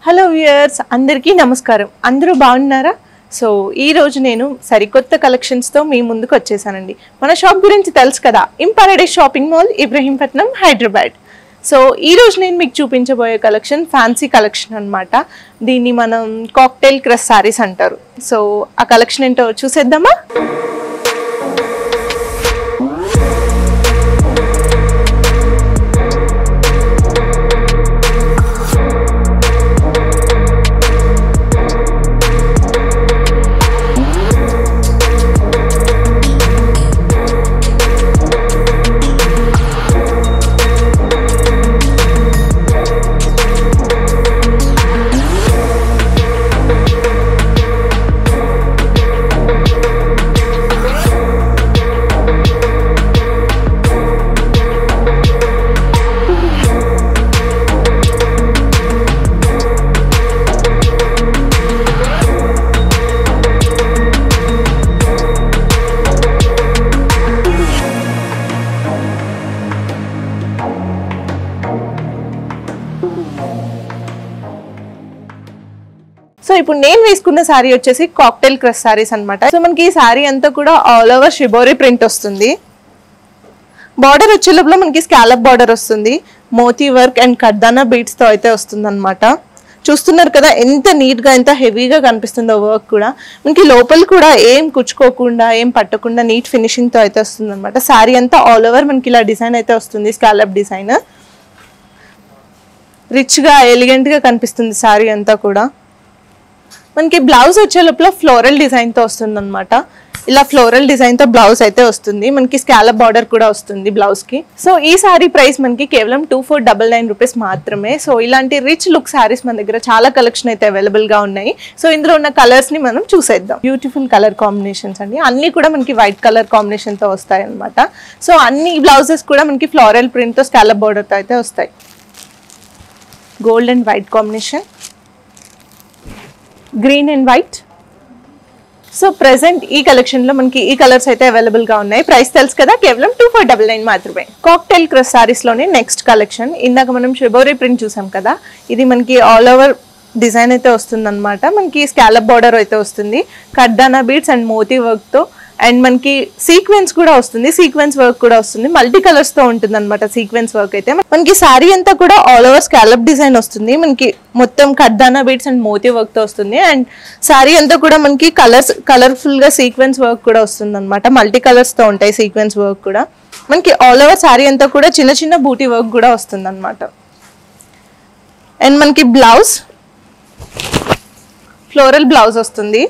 Hello viewers అందరికీ నమస్కారం. అందరూ బాగున్నారా? సో ఈ రోజు నేను సరికొత్త కలెక్షన్స్ తో మీ ముందుకు వచ్చేసానండి. మన షాప్ గురించి తెలుసు కదా, Imparadise shopping mall, Ibrahimpatnam, Hyderabad. So ఈ రోజు నేను మీకు చూపించబోయే కలెక్షన్ ఫ్యాన్సీ కలెక్షన్ అన్నమాట. దీన్ని మనం కాక్టైల్ క్రష్ సారీస్ అంటారు. సో ఆ కలెక్షన్ ఏంటో చూసేద్దామా? సో ఇప్పుడు నేను వేసుకున్న సారీ వచ్చేసి కాక్టైల్ క్రష్ సారీస్ అన్నమాట. సో మనకి ఈ సారీ అంతా కూడా ఆల్ ఓవర్ షిబోరి ప్రింట్ వస్తుంది. బార్డర్ వచ్చే లోపల మనకి స్కాలప్ బార్డర్ వస్తుంది. మోతీ వర్క్ అండ్ కర్దానా బీడ్స్ తో అయితే వస్తుంది అనమాట. చూస్తున్నారు కదా ఎంత నీట్ గా ఎంత హెవీగా కనిపిస్తుందో వర్క్ కూడా. మనకి లోపల కూడా ఏం కుచ్చుకోకుండా ఏం పట్టకుండా నీట్ ఫినిషింగ్ తో అయితే వస్తుంది అనమాట. సారీ అంతా ఆల్ ఓవర్ మనకి ఇలా డిజైన్ అయితే వస్తుంది, స్కాలప్ డిజైన్. రిచ్ గా ఎలిగెంట్ గా కనిపిస్తుంది సారీ అంతా కూడా. మనకి బ్లౌజ్ వచ్చే లోపల ఫ్లోరల్ డిజైన్ తో వస్తుంది అనమాట. ఇలా ఫ్లోరల్ డిజైన్ తో బ్లౌజ్ అయితే వస్తుంది. మనకి స్కాలప్ బార్డర్ కూడా వస్తుంది బ్లౌజ్ కి. సో ఈ సారీ ప్రైస్ మనకి కేవలం 2499 రూపీస్ మాత్రమే. సో ఇలాంటి రిచ్ లుక్ సారీస్ మన దగ్గర చాలా కలెక్షన్ అయితే అవైలబుల్ గా ఉన్నాయి. సో ఇందులో ఉన్న కలర్స్ ని మనం చూసేద్దాం. బ్యూటిఫుల్ కలర్ కాంబినేషన్స్ అండి, అన్ని కూడా మనకి వైట్ కలర్ కాంబినేషన్ తో వస్తాయి అనమాట. సో అన్ని బ్లౌజెస్ కూడా మనకి ఫ్లోరల్ ప్రింట్ తో స్కాలప్ బార్డర్ తో అయితే వస్తాయి. Gold and white combination, green and white. So present ఈ కలెక్షన్ లో మనకి ఈ కలర్స్ అయితే అవైలబుల్ గా ఉన్నాయి. ప్రైస్ తెలుసు కదా, కేవలం 2499 మాత్రమే. కాక్టైల్ క్రష్ సారీస్ లోనే నెక్స్ట్ కలెక్షన్. ఇందాక మనం షిబోరి ప్రింట్ చూసాం కదా, ఇది మనకి ఆల్ ఓవర్ డిజైన్ అయితే వస్తుంది అనమాట. మనకి స్కాలప్ బార్డర్ అయితే వస్తుంది, కర్దానా బీడ్స్ అండ్ మోతీ వర్క్ తో, అండ్ మనకి సీక్వెన్స్ కూడా వస్తుంది, సీక్వెన్స్ వర్క్ కూడా వస్తుంది. మల్టీ కలర్స్ తో ఉంటుంది అనమాట సీక్వెన్స్ వర్క్ అయితే. మనకి సారీ అంతా కూడా ఆల్ ఓవర్ స్కాలప్ డిజైన్ వస్తుంది. మనకి మొత్తం కర్దానా బీడ్స్ అండ్ మోతీ వర్క్ తో వస్తుంది. అండ్ సారీ అంతా కూడా మనకి కలర్ఫుల్ గా సీక్వెన్స్ వర్క్ కూడా వస్తుంది అనమాట. మల్టీ కలర్స్ తో ఉంటాయి సీక్వెన్స్ వర్క్ కూడా. మనకి ఆల్ ఓవర్ సారీ అంతా కూడా చిన్న చిన్న బూటీ వర్క్ కూడా వస్తుంది అనమాట. అండ్ మనకి బ్లౌజ్ ఫ్లోరల్ బ్లౌజ్ వస్తుంది.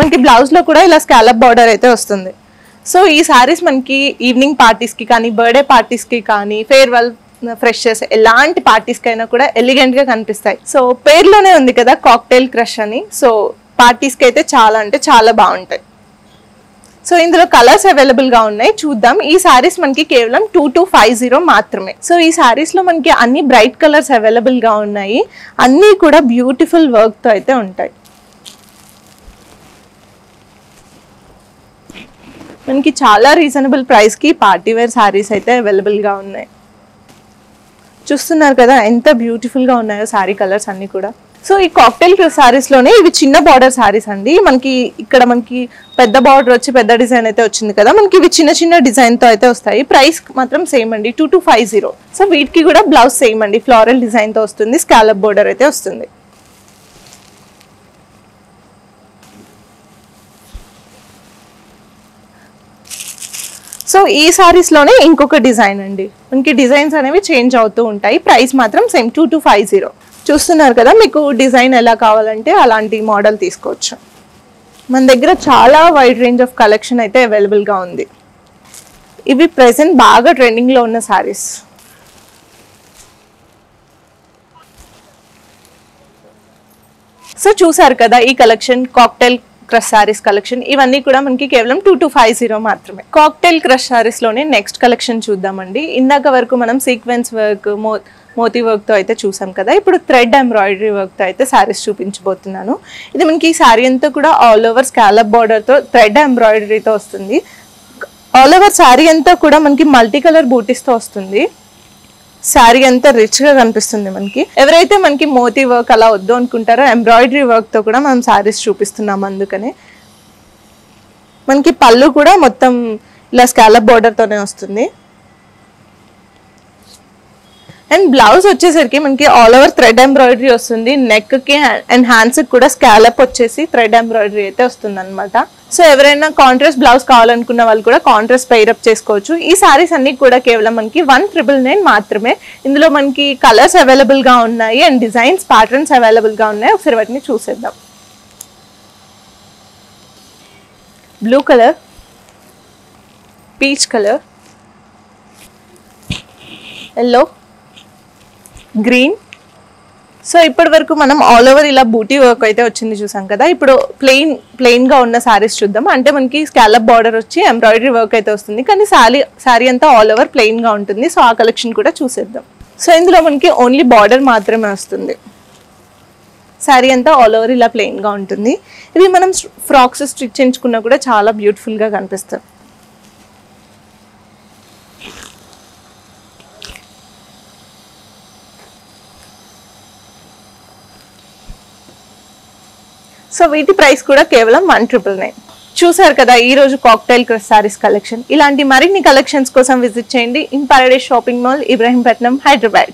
మనకి బ్లౌజ్ లో కూడా ఇలా స్కాలప్ బార్డర్ అయితే వస్తుంది. సో ఈ సారీస్ మనకి ఈవినింగ్ పార్టీస్ కి కానీ, బర్త్డే పార్టీస్ కి కానీ, ఫేర్వెల్, ఫ్రెషర్స్, ఎలాంటి పార్టీస్ కి అయినా కూడా ఎలిగెంట్ గా కనిపిస్తాయి. సో పేర్లోనే ఉంది కదా కాక్టైల్ క్రష్ అని. సో పార్టీస్ కి అయితే చాలా అంటే చాలా బాగుంటాయి. సో ఇందులో కలర్స్ అవైలబుల్ గా ఉన్నాయి, చూద్దాం. ఈ సారీస్ మనకి కేవలం 2250 మాత్రమే. సో ఈ సారీస్ లో మనకి అన్ని బ్రైట్ కలర్స్ అవైలబుల్ గా ఉన్నాయి. అన్ని కూడా బ్యూటిఫుల్ వర్క్ తో అయితే ఉంటాయి. మనకి చాలా రీజనబుల్ ప్రైస్ కి పార్టీ వేర్ సారీస్ అయితే అవైలబుల్ గా ఉన్నాయి. చూస్తున్నారు కదా ఎంత బ్యూటిఫుల్ గా ఉన్నాయో సారీ కలర్స్ అన్ని కూడా. సో ఈ కాక్టైల్ సారీస్ లోనే ఇవి చిన్న బార్డర్ సారీస్ అండి. మనకి ఇక్కడ మనకి పెద్ద బార్డర్ వచ్చి పెద్ద డిజైన్ అయితే వచ్చింది కదా, మనకి ఇవి చిన్న చిన్న డిజైన్ తో అయితే వస్తాయి. ప్రైస్ మాత్రం సేమ్ అండి, 2250. సో వీటికి కూడా బ్లౌజ్ సేమ్ అండి, ఫ్లోరల్ డిజైన్ తో వస్తుంది, స్కాలప్ బార్డర్ అయితే వస్తుంది. సో ఈ సారీస్ లోనే ఇంకొక డిజైన్ అండి. మనకి డిజైన్స్ అనేవి చేంజ్ అవుతూ ఉంటాయి. ప్రైస్ మాత్రం సేమ్ 2250. చూస్తున్నారు కదా, మీకు డిజైన్ ఎలా కావాలంటే అలాంటి మోడల్ తీసుకోవచ్చు. మన దగ్గర చాలా వైడ్ రేంజ్ ఆఫ్ కలెక్షన్ అయితే అవైలబుల్ గా ఉంది. ఇవి ప్రెసెంట్ బాగా ట్రెండింగ్ లో ఉన్న సారీస్. సో చూసారు కదా ఈ collection cocktail crush saris collection. ఇవన్నీ కూడా మనకి కేవలం 2250 మాత్రమే. కాక్టైల్ క్రష్ సారీస్ లోనే నెక్స్ట్ కలెక్షన్ చూద్దామండి. ఇందాక వరకు మనం సీక్వెన్స్ వర్క్, మోతీ వర్క్ తో అయితే చూసాం కదా, ఇప్పుడు థ్రెడ్ ఎంబ్రాయిడరీ వర్క్ తో అయితే సారీస్ చూపించబోతున్నాను. ఇది మనకి ఈ సారీ అంతా కూడా ఆల్ ఓవర్ స్కాలప్ బార్డర్ తో థ్రెడ్ ఎంబ్రాయిడరీతో వస్తుంది. ఆల్ ఓవర్ సారీ అంతా కూడా మనకి మల్టీ కలర్ బూటీస్ తో వస్తుంది. శారీ అంతా రిచ్ గా కనిపిస్తుంది మనకి. ఎవరైతే మనకి మోతీ వర్క్ అలా వద్దు అనుకుంటారో ఎంబ్రాయిడరీ వర్క్ తో కూడా మనం శారీస్ చూపిస్తున్నాం. అందుకనే మనకి పళ్ళు కూడా మొత్తం ఇలా స్కాలప్ బోర్డర్ తోనే వస్తుంది. అండ్ బ్లౌజ్ వచ్చేసరికి మనకి ఆల్ ఓవర్ థ్రెడ్ ఎంబ్రాయిడరీ వస్తుంది. నెక్ కి అండ్ హ్యాండ్స్ కి కూడా స్కాలప్ వచ్చేసి థ్రెడ్ ఎంబ్రాయిడరీ అయితే వస్తుంది అనమాట. సో ఎవరైనా కాంట్రాస్ట్ బ్లౌజ్ కావాలనుకున్న వాళ్ళు కూడా కాంట్రాస్ట్ పెయిరప్ చేసుకోవచ్చు. ఈ సారీస్ అన్ని కూడా కేవలం మనకి 1,999 మాత్రమే. ఇందులో మనకి కలర్స్ అవైలబుల్ గా ఉన్నాయి అండ్ డిజైన్స్ ప్యాటర్న్స్ అవైలబుల్ గా ఉన్నాయి. ఒకసారి వాటిని చూసేద్దాం. Blue colour, peach colour, yellow, green. So ఇప్పటి వరకు మనం ఆల్ ఓవర్ ఇలా బూటీ వర్క్ అయితే వచ్చింది చూసాం కదా. ఇప్పుడు ప్లెయిన్ గా ఉన్న సారీస్ చూద్దాం. అంటే మనకి స్కాలప్ బార్డర్ వచ్చి ఎంబ్రాయిడరీ వర్క్ అయితే వస్తుంది, కానీ సారీ అంతా ఆల్ ఓవర్ ప్లెయిన్ గా ఉంటుంది. సో ఆ కలెక్షన్ కూడా చూసేద్దాం. సో ఇందులో మనకి ఓన్లీ బార్డర్ మాత్రమే వస్తుంది. సారీ అంతా ఆల్ ఓవర్ ఇలా ప్లెయిన్ గా ఉంటుంది. ఇది మనం ఫ్రాక్స్ స్టిచ్ చేయించుకున్నా కూడా చాలా బ్యూటిఫుల్ గా కనిపిస్తుంది. సో వీటి ప్రైస్ కూడా కేవలం 1,999. చూసారు కదా ఈ రోజు కాక్టైల్ క్రష్ సారీస్ కలెక్షన్. ఇలాంటి మరిన్ని కలెక్షన్స్ కోసం విజిట్ చేయండి in Paradise shopping mall, Ibrahimpatnam, Hyderabad.